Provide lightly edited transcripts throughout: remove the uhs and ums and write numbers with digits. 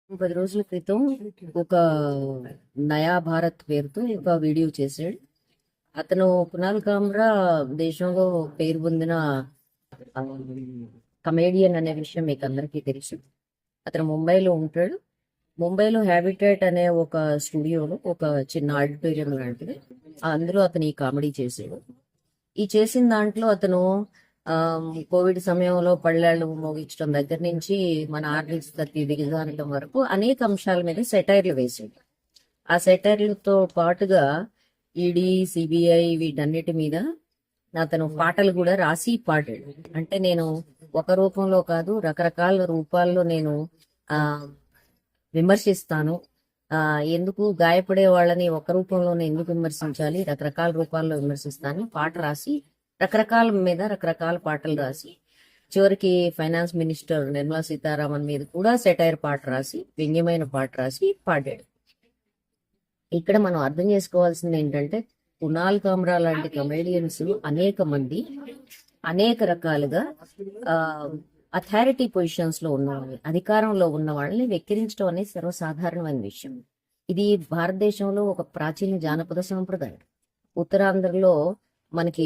10 రోజుల క్రితం ఒక నయా భారత్ పేరుతో ఒక వీడియో చేశాడు. అతను కునాల్ కామ్రా దేశంలో పేరు పొందిన ఆ, కమేడియన్ అనే విషయం మీకు అందరికీ తెలుసు. అతను ముంబైలో ఉంటాడు. ముంబైలో హ్యాబిటేట్ అనే ఒక స్టూడియోలో ఒక చిన్న ఆడిటోరియం లాంటిది, అందులో అతను ఈ కామెడీ చేశాడు. ఈ చేసిన దాంట్లో అతను ఆ, కోవిడ్ సమయంలో పళ్ళాళ్ళు మోగించడం దగ్గర నుంచి మన ఆర్థిక స్థితి దిగజారడం వరకు అనేక అంశాల మీద సెటైర్లు వేసాడు. ఆ సెటైర్లతో పాటుగా ఈడీ, సిబిఐ వీటన్నిటి మీద అతను పాటలు కూడా రాసి పాడాడు. అంటే నేను ఒక రూపంలో కాదు, రకరకాల రూపాల్లో నేను ఆ విమర్శిస్తాను. ఎందుకు గాయపడే వాళ్ళని ఒక రూపంలోనే ఎందుకు విమర్శించాలి, రకరకాల రూపాల్లో విమర్శిస్తాను పాట రాసి, రకరకాల మీద రకరకాల పాటలు రాసి, చివరికి ఫైనాన్స్ మినిస్టర్ నిర్మలా సీతారామన్ మీద కూడా సెటైర్ పాట రాసి, వ్యంగ్యమైన పాట రాసి పాడాడు. ఇక్కడ మనం అర్థం చేసుకోవాల్సింది ఏంటంటే, కునాల్ కామ్రా లాంటి కమేడియన్స్ అనేక మంది అనేక రకాలుగా అథారిటీ పొజిషన్స్ లో ఉన్న వాళ్ళని, అధికారంలో ఉన్న వాళ్ళని వెక్కిరించడం అనేది సర్వసాధారణమైన విషయం. ఇది భారతదేశంలో ఒక ప్రాచీన జానపద సాంప్రదాయం. ఉత్తరాంధ్రలో మనకి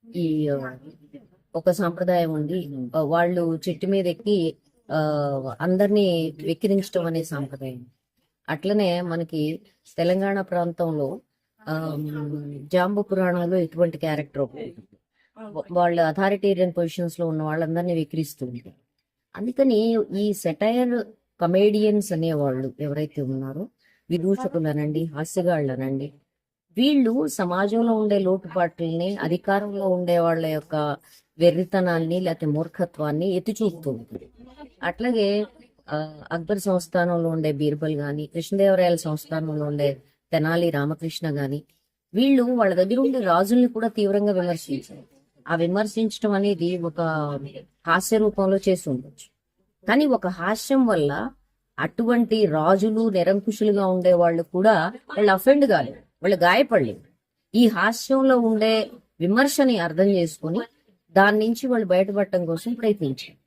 ఈ ఒక సాంప్రదాయం ఉంది. వాళ్ళు చెట్టు మీద ఎక్కి అందరినీ వెక్కిరించడం అనే సాంప్రదాయం. అట్లనే మనకి తెలంగాణ ప్రాంతంలో జాంబు పురాణంలో ఇటువంటి క్యారెక్టర్ వాళ్ళ అథారిటేరియన్ పొజిషన్స్ లో ఉన్న వాళ్ళందరినీ వెక్కిరిస్తూ ఉంటారు. అందుకని ఈ సెటైర్ కమేడియన్స్ అనేవాళ్ళు ఎవరైతే ఉన్నారో, విదూషకులనండి, హాస్యగాళ్ళనండి, వీళ్ళు సమాజంలో ఉండే లోటుపాట్లని, అధికారంలో ఉండే వాళ్ళ యొక్క వెర్రితనాన్ని లేకపోతే మూర్ఖత్వాన్ని ఎత్తి చూపుతూ ఉంటుంది. అట్లాగే అక్బర్ సంస్థానంలో ఉండే బీర్బల్ గాని, కృష్ణదేవరాయల సంస్థానంలో ఉండే తెనాలి రామకృష్ణ గాని, వీళ్ళు వాళ్ళ దగ్గర ఉండే రాజుల్ని కూడా తీవ్రంగా విమర్శించారు. ఆ విమర్శించడం అనేది ఒక హాస్య రూపంలో చేసి ఉండొచ్చు, కానీ ఒక హాస్యం వల్ల అటువంటి రాజులు నిరంకుశులుగా ఉండే వాళ్ళు కూడా వాళ్ళు అఫెండ్ కాలేదు, వాళ్ళు గాయపడలేదు. ఈ హాస్యంలో ఉండే విమర్శని అర్థం చేసుకుని దాని నుంచి వాళ్ళు బయటపడటం కోసం ప్రయత్నించారు.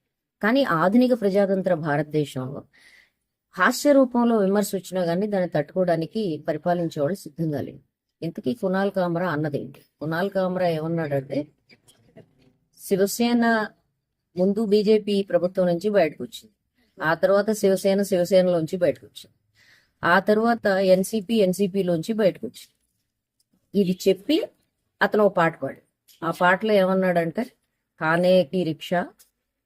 కానీ ఆధునిక ప్రజాతంత్ర భారతదేశంలో హాస్య రూపంలో విమర్శ వచ్చినా కానీ దాన్ని తట్టుకోవడానికి పరిపాలించే వాళ్ళు సిద్ధంగా లేదు. ఇంతకీ కునాల్ కామ్రా అన్నదేంటి? కునాల్ కామ్రా ఏమన్నాడంటే, శివసేన ముందు బీజేపీ ప్రభుత్వం నుంచి బయటకు వచ్చింది, ఆ తర్వాత శివసేనలోంచి బయటకు వచ్చింది, ఆ తర్వాత ఎన్సీపీలోంచి బయటకు వచ్చింది. ఇది చెప్పి అతను ఒక పాట పాడు. ఆ పాటలో ఏమన్నాడంటే, కానేకి రిక్షా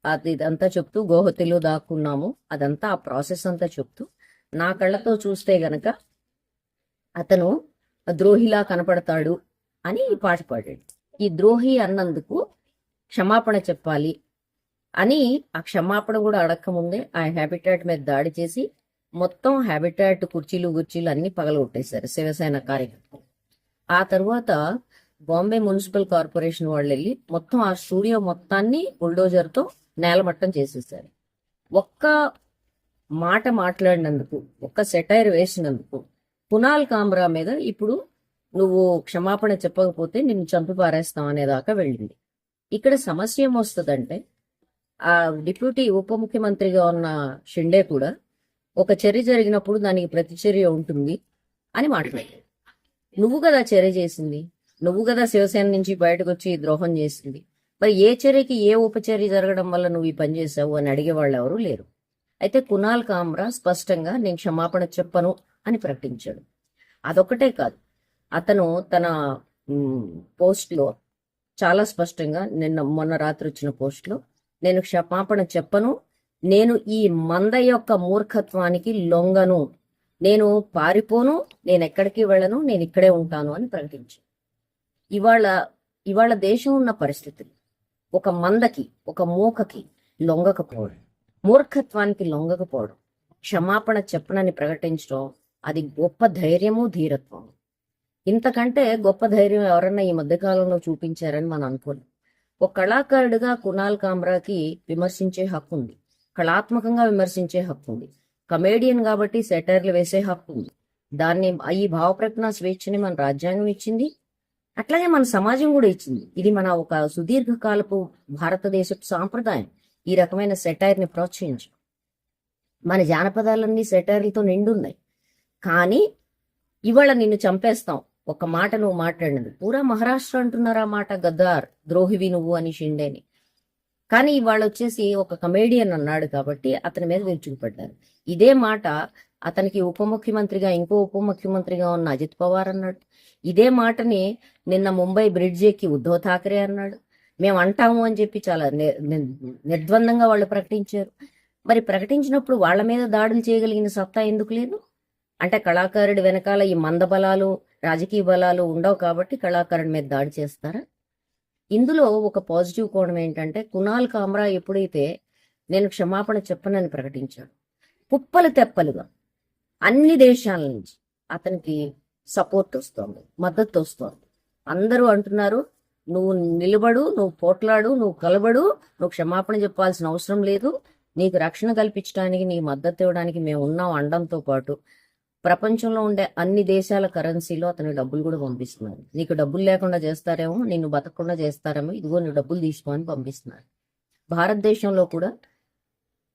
అది ఇదంతా చెప్తూ, గోహతిలో దాక్కున్నాము అదంతా ఆ ప్రాసెస్ అంతా చెప్తూ, నా కళ్ళతో చూస్తే గనక అతను ద్రోహిలా కనపడతాడు అని ఈ పాట పాడాడు. ఈ ద్రోహి అన్నందుకు క్షమాపణ చెప్పాలి అని, ఆ క్షమాపణ కూడా అడక్కముందే ఆ హ్యాబిటాట్ మీద దాడి చేసి మొత్తం హ్యాబిటాట్ కుర్చీలు అన్ని పగలగొట్టేశారు శివసేన కార్యకర్తలు. ఆ తర్వాత బాంబే మున్సిపల్ కార్పొరేషన్ వాళ్ళు వెళ్ళి మొత్తం ఆ స్టూడియో మొత్తాన్ని బుల్డోజర్ తో నేలమట్టం చేసేసారు. ఒక్క మాట మాట్లాడినందుకు, ఒక్క సెటైర్ వేసినందుకు కునాల్ కామ్రా మీద ఇప్పుడు నువ్వు క్షమాపణ చెప్పకపోతే నిన్ను చంపి పారేస్తాం అనేదాకా వెళ్ళింది. ఇక్కడ సమస్య ఏమొస్తుందంటే, ఆ డిప్యూటీ ఉప ముఖ్యమంత్రిగా ఉన్న షిండే కూడా ఒక చర్య జరిగినప్పుడు దానికి ప్రతిచర్య ఉంటుంది అని మాట్లాడాడు. నువ్వు కదా చర్య చేసింది, నువ్వు కదా శివసేన నుంచి బయటకు వచ్చి ద్రోహం చేసింది, మరి ఏ చర్యకి ఏ ఉపచర్య జరగడం వల్ల నువ్వు ఈ పని చేసావు అని అడిగే వాళ్ళు ఎవరు లేరు. అయితే కునాల్ కామ్రా స్పష్టంగా నేను క్షమాపణ చెప్పను అని ప్రకటించాడు. అదొక్కటే కాదు, అతను తన పోస్ట్లో చాలా స్పష్టంగా మొన్న రాత్రి వచ్చిన పోస్ట్లో, నేను క్షమాపణ చెప్పను, నేను ఈ మంద యొక్క మూర్ఖత్వానికి లొంగను, నేను పారిపోను, నేను ఎక్కడికి వెళ్ళను, నేను ఇక్కడే ఉంటాను అని ప్రకటించాను. ఇవాళ దేశం ఉన్న పరిస్థితులు ఒక మందకి, ఒక మూకకి లొంగకపోవడం, మూర్ఖత్వానికి లొంగకపోవడం, క్షమాపణ చెప్పనని ప్రకటించడం, అది గొప్ప ధైర్యము, ధీరత్వం. ఇంతకంటే గొప్ప ధైర్యం ఎవరన్నా ఈ మధ్యకాలంలో చూపించారని మనం అనుకోలేం. ఒక కళాకారుడిగా కునాల్ కామ్రాకి విమర్శించే హక్కు ఉంది, కళాత్మకంగా విమర్శించే హక్కు ఉంది, కమేడియన్ కాబట్టి సెటైర్లు వేసే హక్కు ఉంది. దాన్ని, ఈ భావ ప్రకటన స్వేచ్ఛని మన రాజ్యాంగం ఇచ్చింది, అట్లాగే మన సమాజం కూడా ఇచ్చింది. ఇది మన ఒక సుదీర్ఘకాలపు భారతదేశపు సాంప్రదాయం. ఈ రకమైన సెటైర్ని ప్రోత్సహించు. మన జానపదాలన్నీ సెటైర్లతో నిండున్నాయి. కానీ ఇవాళ నిన్ను చంపేస్తాం ఒక మాట నువ్వు మాట్లాడినది. పూరా మహారాష్ట్ర అంటున్నారు ఆ మాట, గద్దార్, ద్రోహివి నువ్వు అని షిండేని. కానీ ఇవాళ వచ్చేసి ఒక కమేడియన్ అన్నాడు కాబట్టి అతని మీద విరుచుకుపడ్డారు. ఇదే మాట అతనికి ఉప ముఖ్యమంత్రిగా, ఇంకో ఉప ముఖ్యమంత్రిగా ఉన్న అజిత్ పవార్ అన్నాడు. ఇదే మాటని నిన్న ముంబై బ్రిడ్జ్ ఎక్కి ఉద్ధవ్ ఠాకరే అన్నాడు. మేము అంటాము అని చెప్పి చాలా నిర్ద్వందంగా వాళ్ళు ప్రకటించారు. మరి ప్రకటించినప్పుడు వాళ్ళ మీద దాడులు చేయగలిగిన సత్తా ఎందుకు లేదు? అంటే కళాకారుడి వెనకాల ఈ మంద బలాలు, రాజకీయ బలాలు ఉండవు కాబట్టి కళాకారుడి మీద దాడి చేస్తారా? ఇందులో ఒక పాజిటివ్ కోణం ఏంటంటే, కునాల్ కామ్రా ఎప్పుడైతే నేను క్షమాపణ చెప్పనని ప్రకటించాడు, కుప్పలు తెప్పలుగా అన్ని దేశాల నుంచి అతనికి సపోర్ట్ వస్తోంది, మద్దతు వస్తోంది. అందరూ అంటున్నారు, నువ్వు నిలబడు, నువ్వు పోట్లాడు, నువ్వు కలబడు, నువ్వు క్షమాపణ చెప్పాల్సిన అవసరం లేదు, నీకు రక్షణ కల్పించడానికి, నీ మద్దతు ఇవ్వడానికి మేము ఉన్నాం అండంతో పాటు ప్రపంచంలో ఉండే అన్ని దేశాల కరెన్సీలో అతను డబ్బులు కూడా పంపిస్తున్నారు. నీకు డబ్బులు లేకుండా చేస్తారేమో, నిన్ను బతకకుండా చేస్తారేమో, ఇదిగో నువ్వు డబ్బులు తీసుకొని పంపిస్తున్నారు. భారతదేశంలో కూడా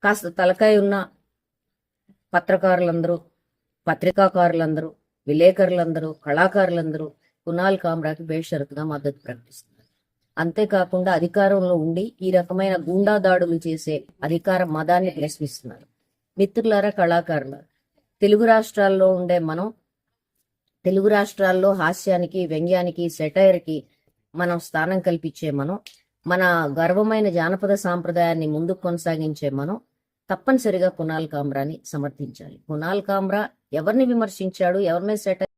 కాస్త తలకాయ ఉన్న పత్రకారులందరూ, పత్రికాకారులందరూ, విలేకరులందరూ, కళాకారులందరూ కునాల్ కామ్రాకి బేషరతుగా మద్దతు ప్రకటిస్తున్నారు. అంతేకాకుండా అధికారంలో ఉండి ఈ రకమైన గూండా దాడులు చేసే అధికార మదాన్ని ప్రశ్నిస్తున్నారు. మిత్రులారా, కళాకారులారా, తెలుగు రాష్ట్రాల్లో ఉండే మనం, తెలుగు రాష్ట్రాల్లో హాస్యానికి, వ్యంగ్యానికి, సెటైర్కి మనం స్థానం కల్పించే మనం, మన గర్వమైన జానపద సాంప్రదాయాన్ని ముందుకు కొనసాగించే మనం తప్పనిసరిగా కునాల్ కామ్రాని సమర్థించాలి. కునాల్ కామ్రా ఎవరిని విమర్శించాడు, ఎవరి మీద సెటైర్